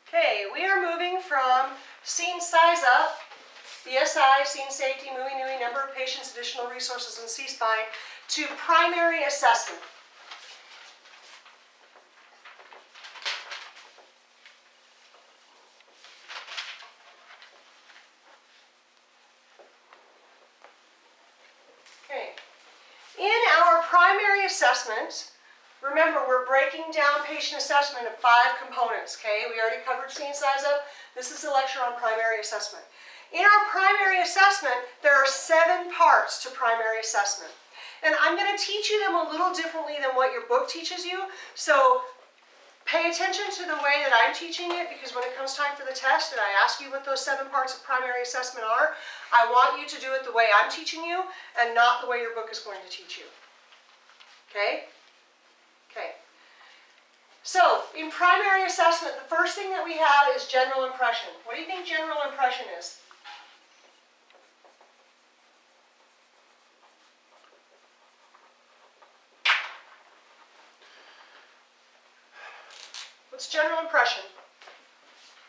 Okay, we are moving from scene size up, BSI, scene safety, moving, number of patients, additional resources, and C-spine, to primary assessment. Okay, in our primary assessment, remember, we're breaking down patient assessment of 5 components, okay? We already covered scene size up. This is a lecture on primary assessment. In our primary assessment, there are 7 parts to primary assessment. And I'm going to teach you them a little differently than what your book teaches you. So pay attention to the way that I'm teaching it, because when it comes time for the test and I ask you what those 7 parts of primary assessment are, I want you to do it the way I'm teaching you and not the way your book is going to teach you. Okay? Okay, so in primary assessment, the first thing that we have is general impression. What do you think general impression is? What's general impression?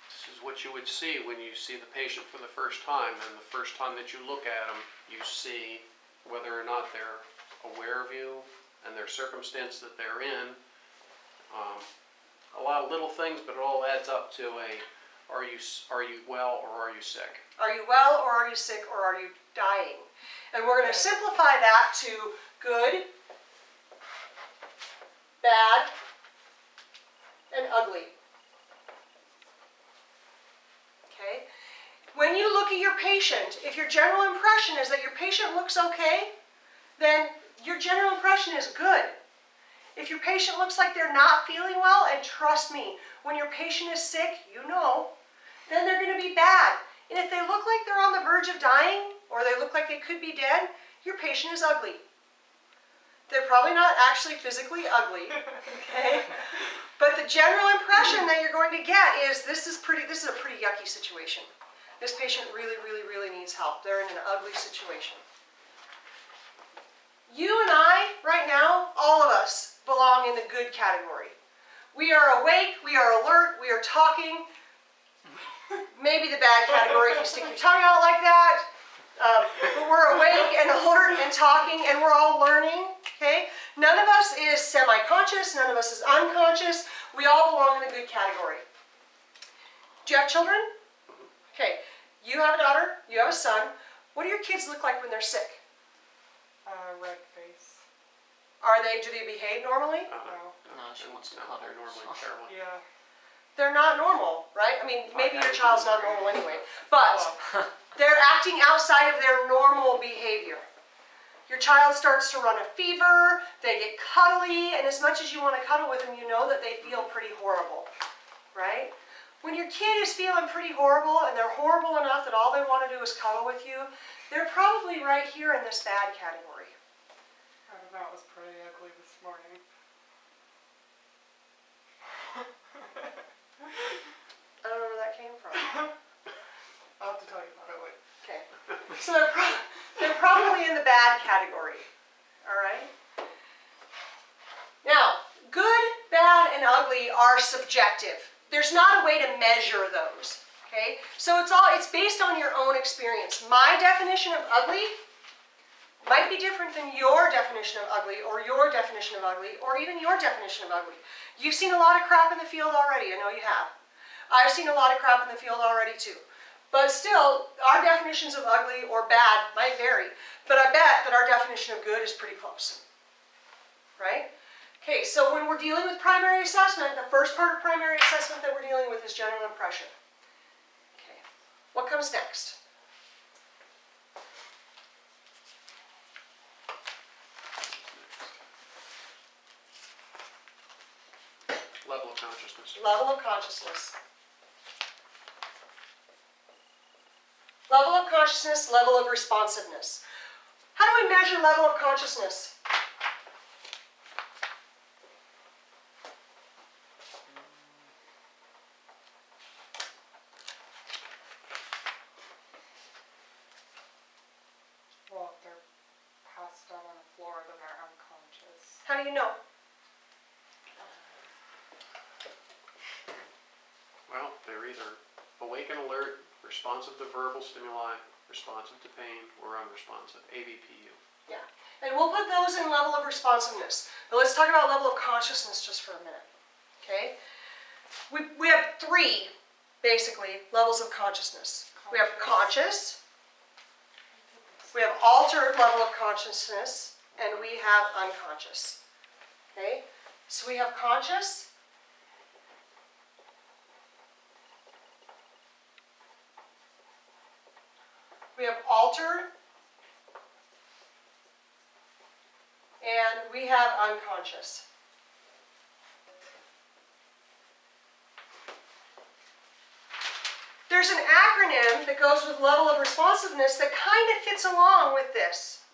This is what you would see when you see the patient for the first time, and the first time that you look at them, you see whether or not they're aware of you and their circumstance that they're in. A lot of little things, but it all adds up to are you well or are you sick? Are you well or are you sick or are you dying? And we're going to simplify that to good, bad, and ugly. Okay? When you look at your patient, if your general impression is that your patient looks okay, then your general impression is good. If your patient looks like they're not feeling well, and trust me, when your patient is sick, you know, then they're going to be bad. And if they look like they're on the verge of dying, or they look like they could be dead, your patient is ugly. They're probably not actually physically ugly, okay? But the general impression that you're going to get is this is a pretty yucky situation. This patient really, really, really needs help. They're in an ugly situation. You and I, right now, all of us, belong in the good category. We are awake, we are alert, we are talking. Maybe the bad category if you stick your tongue out like that. But we're awake and alert and talking, and we're all learning, okay? None of us is semi-conscious, none of us is unconscious. We all belong in the good category. Do you have children? Okay, you have a daughter, you have a son. What do your kids look like when they're sick? Red face. Do they behave normally? No. No, she wants to cuddle. They're normally terrible. Yeah. They're not normal, right? I mean, maybe your child's not normal anyway, but they're acting outside of their normal behavior. Your child starts to run a fever, they get cuddly, and as much as you want to cuddle with them, you know that they feel pretty horrible, right? When your kid is feeling pretty horrible, and they're horrible enough that all they want to do is cuddle with you, they're probably right here in this bad category. I don't know, it was pretty ugly this morning. I don't know where that came from. I'll have to tell you about it later. Okay, so they're probably in the bad category, all right? Now, good, bad, and ugly are subjective. There's not a way to measure those, okay? So it's based on your own experience. My definition of ugly might be different than your definition of ugly, or your definition of ugly, or even your definition of ugly. You've seen a lot of crap in the field already, I know you have. I've seen a lot of crap in the field already too. But still, our definitions of ugly or bad might vary. But I bet that our definition of good is pretty close, right? Okay, so when we're dealing with primary assessment, the first part of primary assessment that we're dealing with is general impression. Okay, what comes next? Level of consciousness. Level of consciousness. Level of consciousness, level of responsiveness. How do we measure level of consciousness? Well, if they're passed out on the floor, then they're unconscious. How do you know? Well, they're either awake and alert, responsive to verbal stimuli, responsive to pain, or unresponsive, AVPU. Yeah, and we'll put those in level of responsiveness. But let's talk about level of consciousness just for a minute, okay? We have three, basically, levels of consciousness. We have conscious, we have altered level of consciousness, and we have unconscious, okay? So we have conscious, we have altered, and we have unconscious. There's an acronym that goes with level of responsiveness that kind of fits along with this.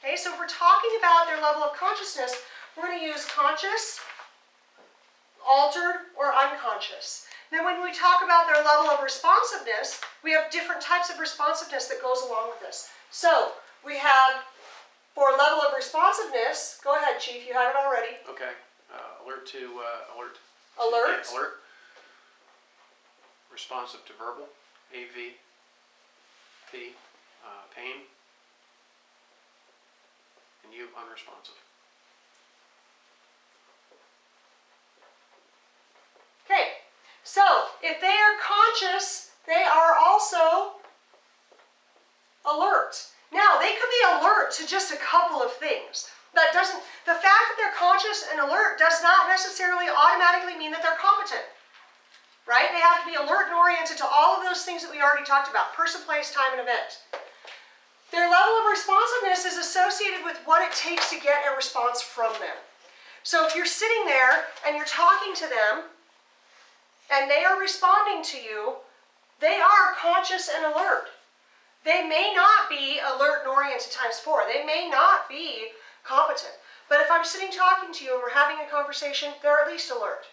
Okay, so if we're talking about their level of consciousness, we're going to use conscious, altered, or unconscious. Then when we talk about their level of responsiveness, we have different types of responsiveness that goes along with this. So we have, for level of responsiveness, go ahead, Chief, you have it already. Okay, alert to alert. Alert. Yeah, alert. Responsive to verbal, AV, P, pain, and U, unresponsive. Okay, so if they are conscious, they are also alert. Now, they could be alert to just a couple of things. The fact that they're conscious and alert does not necessarily automatically mean that they're competent. Right? They have to be alert and oriented to all of those things that we already talked about. Person, place, time, and event. Their level of responsiveness is associated with what it takes to get a response from them. So if you're sitting there and you're talking to them and they are responding to you, they are conscious and alert. They may not be alert and oriented times 4. They may not be competent. But if I'm sitting talking to you and we're having a conversation, they're at least alert.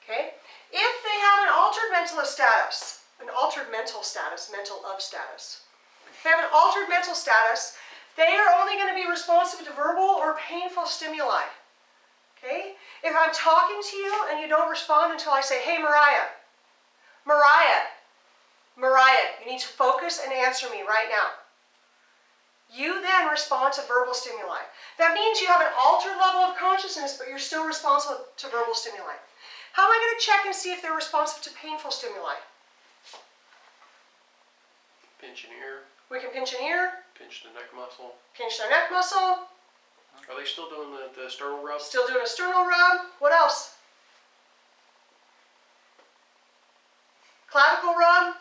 Okay? If they have an altered mental status, mental of status. If they have an altered mental status, they are only going to be responsive to verbal or painful stimuli. Okay? If I'm talking to you and you don't respond until I say, hey, Mariah, you need to focus and answer me right now. You then respond to verbal stimuli. That means you have an altered level of consciousness, but you're still responsive to verbal stimuli. How am I going to check and see if they're responsive to painful stimuli? Pinch an ear, We can pinch an ear, pinch the neck muscle. pinch their neck muscle, Are they still doing the sternal rub? still doing a sternal rub. What else? Clavicle rub.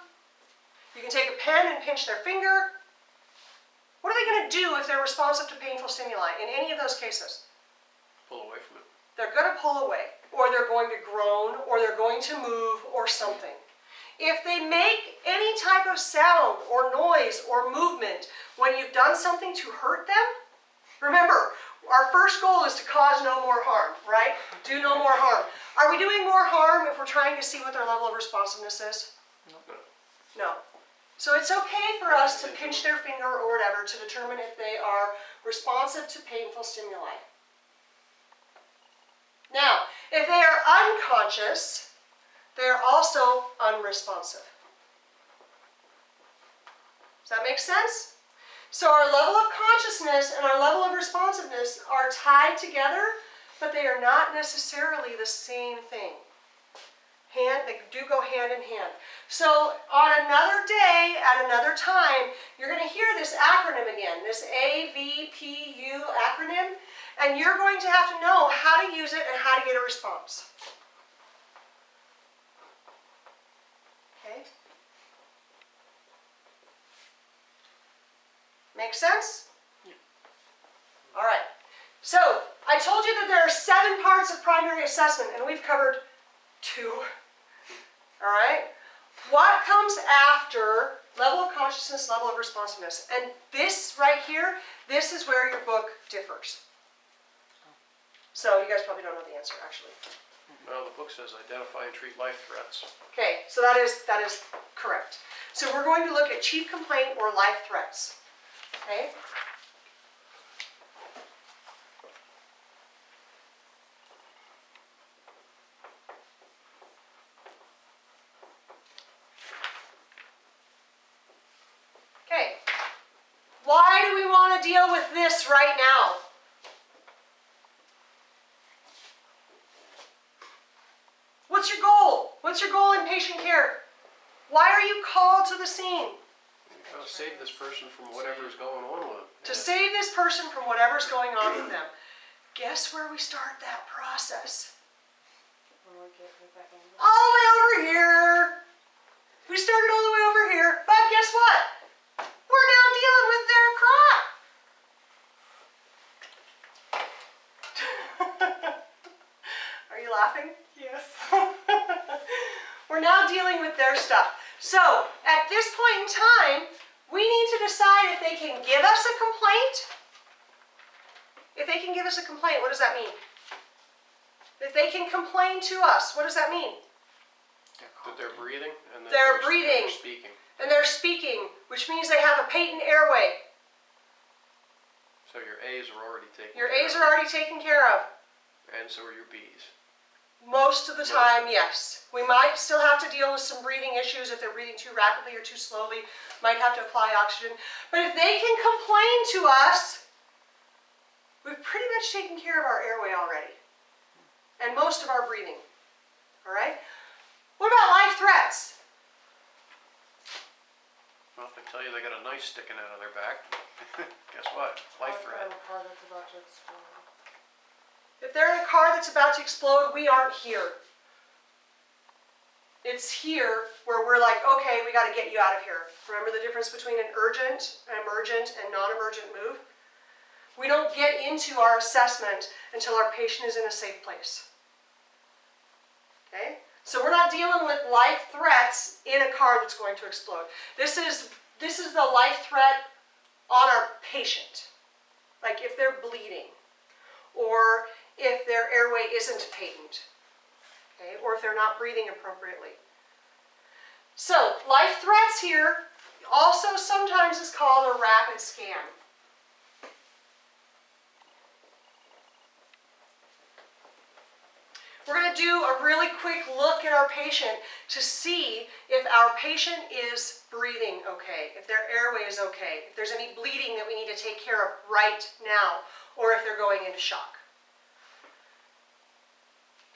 You can take a pen and pinch their finger. What are they going to do if they're responsive to painful stimuli in any of those cases? Pull away from it. They're going to pull away, or they're going to groan, or they're going to move, or something. If they make any type of sound or noise or movement when you've done something to hurt them, remember, our first goal is to cause no more harm, right? Do no more harm. Are we doing more harm if we're trying to see what their level of responsiveness is? No. No. So it's okay for us to pinch their finger or whatever to determine if they are responsive to painful stimuli. Now, if they are unconscious, they are also unresponsive. Does that make sense? So our level of consciousness and our level of responsiveness are tied together, but they are not necessarily the same thing. They do go hand in hand. So on another day, at another time, you're going to hear this acronym again, this AVPU acronym, and you're going to have to know how to use it and how to get a response. Okay? Make sense? Yeah. All right. So I told you that there are 7 parts of primary assessment, and we've covered 2. All right? What comes after level of consciousness, level of responsiveness? And this right here, this is where your book differs. So you guys probably don't know the answer, actually. Well, the book says identify and treat life threats. Okay, so that is correct. So we're going to look at chief complaint or life threats. Okay? Why do we want to deal with this right now? What's your goal? What's your goal in patient care? Why are you called to the scene? You gotta save this person from whatever's going on with them. To save this person from whatever's going on with them. Guess where we start that process? When we get to the end. All the way over here. We started all the way over here, but guess what? We're now dealing with their crap. Are you laughing? Yes. We're now dealing with their stuff. So, at this point in time, we need to decide if they can give us a complaint. If they can give us a complaint, what does that mean? If they can complain to us, what does that mean? That they're breathing and that They're breathing. They're speaking. And they're speaking, which means they have a patent airway. So your A's are already taken Your care A's of. are already taken care of. And so are your B's. Most of the Most time, of it. yes. We might still have to deal with some breathing issues if they're breathing too rapidly or too slowly. Might have to apply oxygen. But if they can complain to us, we've pretty much taken care of our airway already. And most of our breathing. All right? What about life threats? Well, if they tell you they got a knife sticking out of their back, guess what? Life threat. A car that's about to explode. If they're in a car that's about to explode, we aren't here. It's here where we're like, okay, we got to get you out of here. Remember the difference between an urgent, an emergent, and non-emergent move? We don't get into our assessment until our patient is in a safe place. Okay? So we're not dealing with life threats in a car that's going to explode. This is the life threat on our patient. Like if they're bleeding, or if their airway isn't patent, okay, or if they're not breathing appropriately. So life threats here also sometimes is called a rapid scan. We're going to do a really quick look at our patient to see if our patient is breathing okay, if their airway is okay, if there's any bleeding that we need to take care of right now, or if they're going into shock.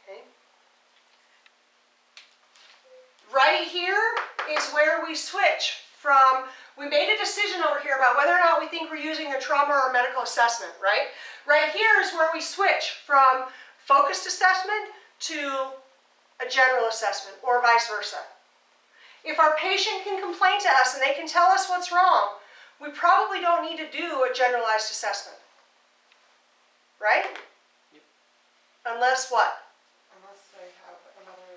Okay. Right here is where we switch from, we made a decision over here about whether or not we think we're using a trauma or medical assessment, right? Right here is where we switch from focused assessment to a general assessment, or vice versa. If our patient can complain to us and they can tell us what's wrong, we probably don't need to do a generalized assessment. Right? Yep. Unless what? Unless they have another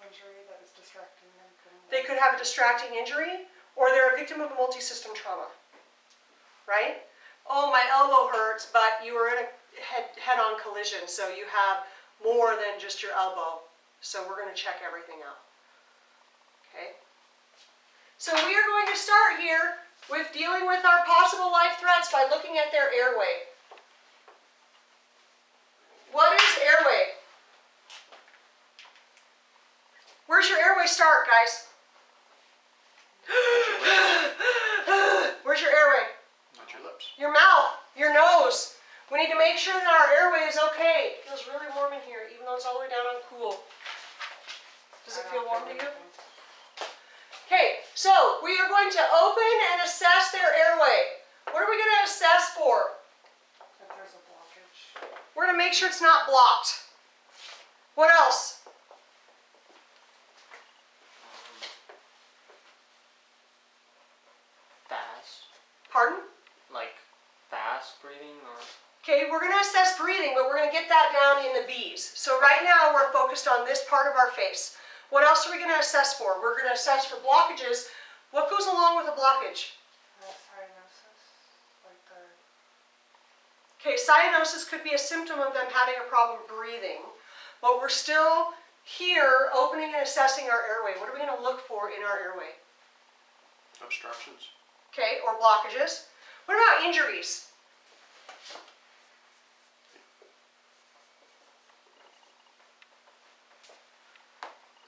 injury that is distracting them from... They could have a distracting injury, or they're a victim of a multi-system trauma. Right? Oh, my elbow hurts, but you were in a head-on collision, so you have more than just your elbow. So we're going to check everything out. Okay? So we are going to start here with dealing with our possible life threats by looking at their airway. What is airway? Where's your airway start, guys? Where's your airway? Not your lips. Your mouth, your nose. We need to make sure that our airway is okay. It feels really warm in here, even though it's all the way down on cool. Does it feel warm to you? Okay, so we are going to open and assess their airway. What are we going to assess for? If there's a blockage. We're going to make sure it's not blocked. What else? Fast, Pardon? like fast breathing, or Okay, we're going to assess breathing, but we're going to get that down in the B's. So right now we're focused on this part of our face. What else are we going to assess for? We're going to assess for blockages. What goes along with a blockage? Cyanosis. Like the... Okay, cyanosis could be a symptom of them having a problem breathing, but we're still here opening and assessing our airway. What are we going to look for in our airway? Obstructions. Okay, or blockages. What about injuries?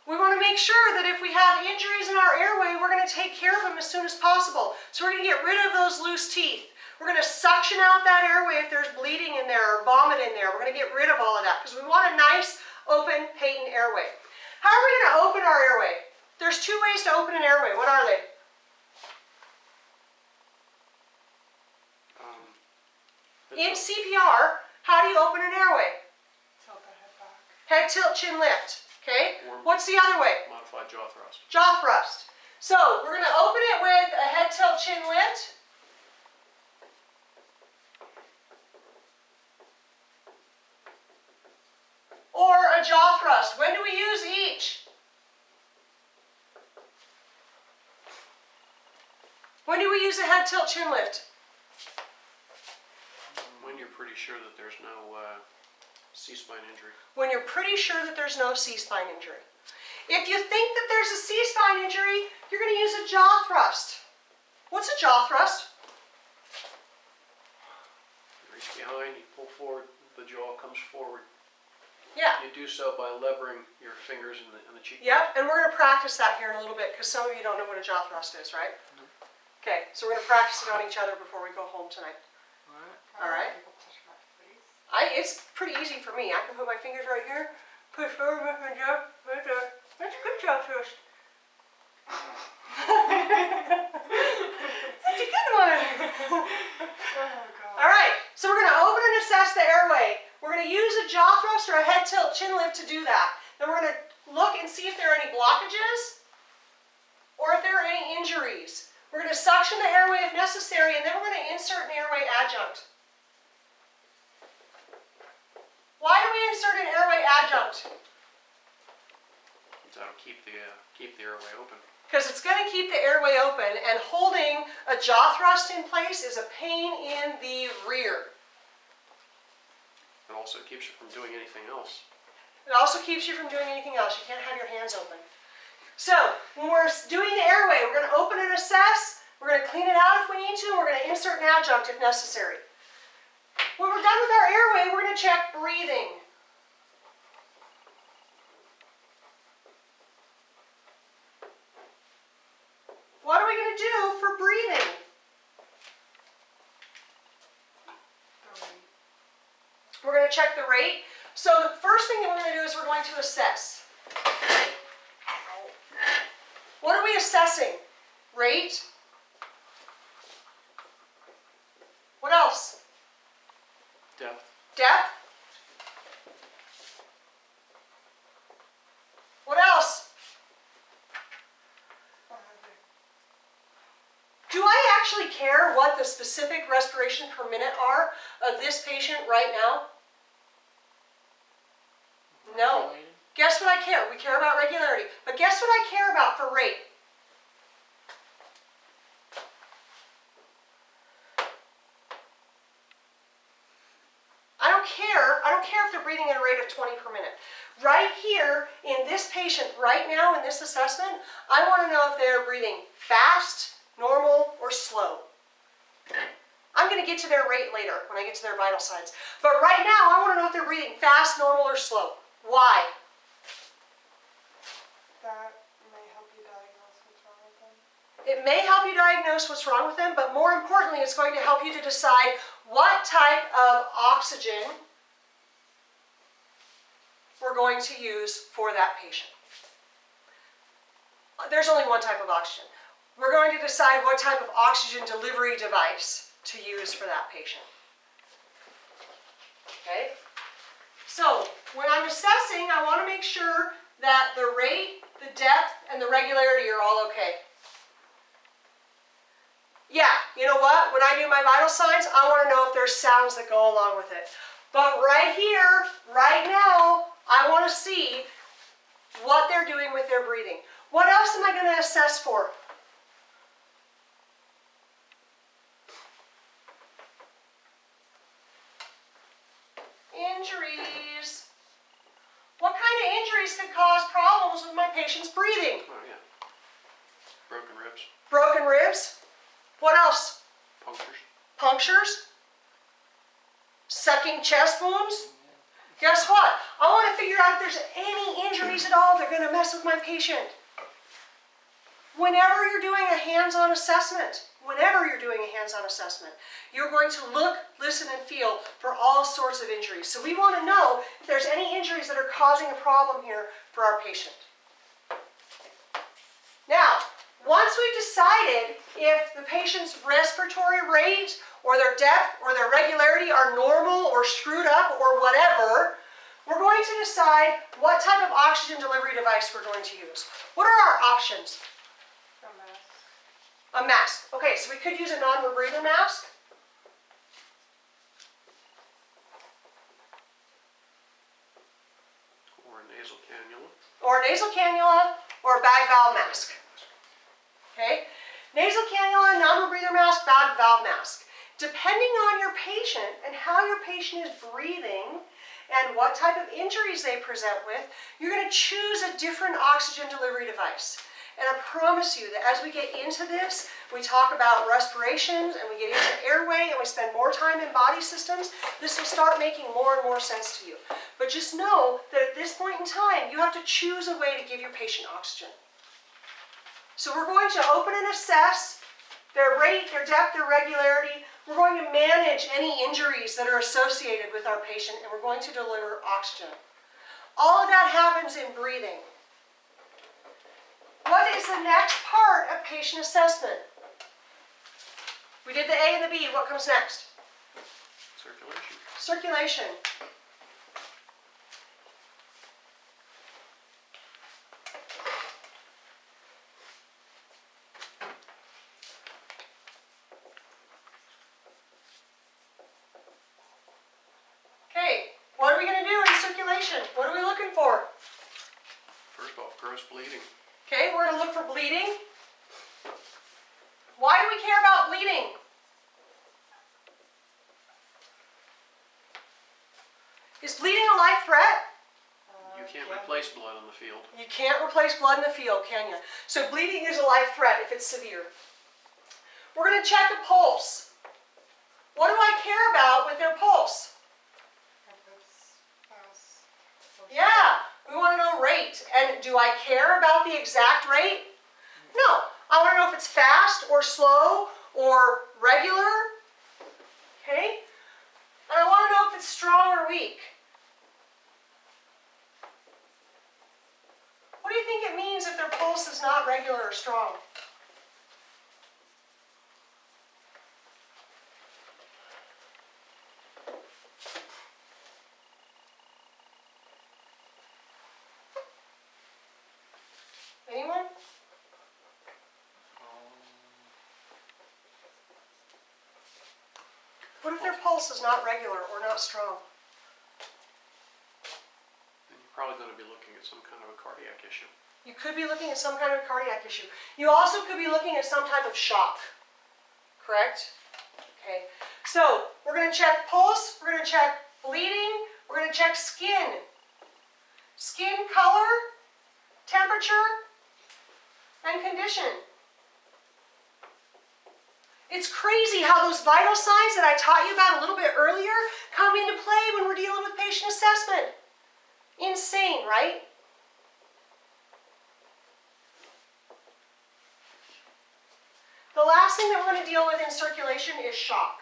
We want to make sure that if we have injuries in our airway, we're going to take care of them as soon as possible. So we're going to get rid of those loose teeth. We're going to suction out that airway if there's bleeding in there or vomit in there. We're going to get rid of all of that because we want a nice, open, patent airway. How are we going to open our airway? There's two ways to open an airway. What are they? In CPR, how do you open an airway? Tilt the head back. Head tilt, chin lift. Okay? Or What's the other way? modified jaw thrust. Jaw thrust. So we're going to open it with a head tilt, chin lift. Or a jaw thrust. When do we use each? When do we use a head tilt, chin lift? When you're pretty sure that there's no C-spine injury. When you're pretty sure that there's no C-spine injury. If you think that there's a C-spine injury, you're going to use a jaw thrust. What's a jaw thrust? You reach behind, you pull forward, the jaw comes forward. Yeah. You do so by levering your fingers in the cheekbone. Yep, and we're going to practice that here in a little bit because some of you don't know what a jaw thrust is, right? Okay, so we're going to practice it on each other before we go home tonight. All right. People touch my face. It's pretty easy for me. I can put my fingers right here, push forward with my jaw, right there. That's a good jaw thrust. That's a good one. Oh God. All right, so we're going to open and assess the airway. We're going to use a jaw thrust or a head tilt chin lift to do that. Then we're going to look and see if there are any blockages or if there are any injuries. We're going to suction the airway if necessary, and then we're going to insert an airway adjunct. Why do we insert an airway adjunct? That'll keep the airway open. Because it's going to keep the airway open, and holding a jaw thrust in place is a pain in the rear. It also keeps you from doing anything else. It also keeps you from doing anything else. You can't have your hands open. So, when we're doing the airway, we're going to open and assess, we're going to clean it out if we need to, and we're going to insert an adjunct if necessary. When we're done with our airway, we're going to check breathing. What are we going to do for breathing? We're going to check the rate. So the first thing that we're going to do is we're going to assess. What are we assessing? Rate. What else? Depth. Depth. What else? Do I actually care what the specific respiration per minute are of this patient right now? No. Related? Guess what I care? We care about regularity. But guess what I care about for rate? I don't care if they're breathing at a rate of 20 per minute. Right here in this patient, right now in this assessment, I want to know if they're breathing fast, normal, or slow. I'm going to get to their rate later when I get to their vital signs. But right now, I want to know if they're breathing fast, normal, or slow. Why? That may help you diagnose what's wrong with them. It may help you diagnose what's wrong with them, but more importantly, it's going to help you to decide what type of oxygen we're going to use for that patient. There's only one type of oxygen. We're going to decide what type of oxygen delivery device to use for that patient. Okay? So, when I'm assessing, I want to make sure that the rate, the depth, and the regularity are all okay. Yeah, you know what? When I do my vital signs, I want to know if there's sounds that go along with it. But right here, right now, I want to see what they're doing with their breathing. What else am I going to assess for? Injuries. What kind of injuries could cause problems with my patient's breathing? Oh yeah. Broken ribs, Broken ribs. What else? punctures. Punctures. Sucking chest wounds. Guess what? I want to figure out if there's any injuries at all that are going to mess with my patient. Whenever you're doing a hands-on assessment, you're going to look, listen, and feel for all sorts of injuries. So we want to know if there's any injuries that are causing a problem here for our patient. Now, once we've decided if the patient's respiratory rate or their depth or their regularity are normal or screwed up or whatever, we're going to decide what type of oxygen delivery device we're going to use. What are our options? A mask. A mask. Okay, so we could use a non-rebreather mask. Or a nasal cannula. Or a nasal cannula, or a bag valve mask. Okay? Nasal cannula, non-rebreather mask, bag valve mask. Depending on your patient and how your patient is breathing and what type of injuries they present with, you're going to choose a different oxygen delivery device. And I promise you that as we get into this, we talk about respirations and we get into airway and we spend more time in body systems, this will start making more and more sense to you. But just know that at this point in time, you have to choose a way to give your patient oxygen. So we're going to open and assess their rate, their depth, their regularity. We're going to manage any injuries that are associated with our patient, and we're going to deliver oxygen. All of that happens in breathing. What is the next part of patient assessment? We did the A and the B. What comes next? Circulation. Circulation. Okay, what are we going to do in circulation? What are we looking for? First off, gross bleeding. Okay, we're going to look for bleeding. Why do we care about bleeding? Is bleeding a life threat? You can't replace blood in the field. You can't replace blood in the field, can you? So bleeding is a life threat if it's severe. We're going to check a pulse. What do I care about with their pulse? If it's fast or Yeah, we want to know rate. And do I care about the exact rate? No. I want to know if it's fast or slow or regular. Okay? And I want to know if it's strong or weak. What do you think it means if their pulse is not regular or strong? Anyone? What if their pulse is not regular or not strong? Then you're probably going to be looking at some kind of a cardiac issue. You could be looking at some kind of cardiac issue. You also could be looking at some type of shock. Correct? Okay. So we're going to check pulse, we're going to check bleeding, we're going to check skin. Skin color, temperature, and condition. It's crazy how those vital signs that I taught you about a little bit earlier come into play when we're dealing with patient assessment. Insane, right? The last thing that we're going to deal with in circulation is shock.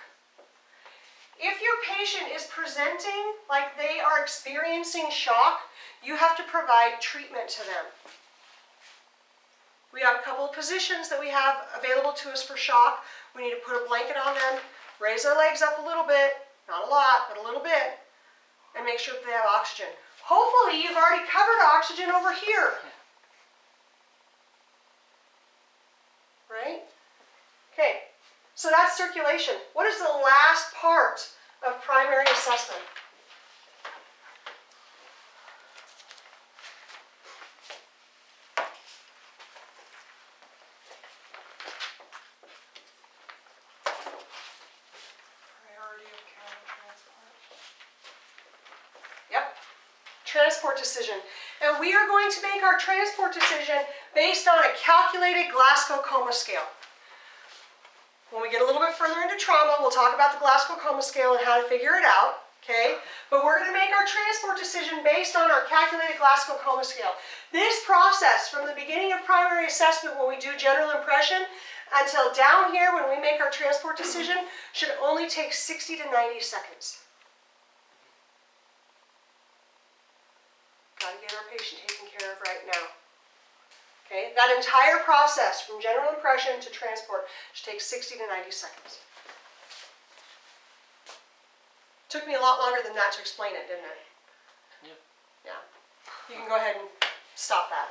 If your patient is presenting like they are experiencing shock, you have to provide treatment to them. We have a couple of positions that we have available to us for shock. We need to put a blanket on them, raise their legs up a little bit, not a lot, but a little bit, and make sure that they have oxygen. Hopefully you've already covered oxygen over here. Right? Okay, so that's circulation. What is the last part of primary assessment? Transport decision. And we are going to make our transport decision based on a calculated Glasgow Coma Scale. When we get a little bit further into trauma, we'll talk about the Glasgow Coma Scale and how to figure it out. Okay? But we're going to make our transport decision based on our calculated Glasgow Coma Scale. This process, from the beginning of primary assessment when we do general impression, until down here when we make our transport decision, should only take 60 to 90 seconds. Got to get our patient taken care of right now. Okay? That entire process, from general impression to transport, should take 60 to 90 seconds. Took me a lot longer than that to explain it, didn't it? Yeah. Yeah. You can go ahead and stop that.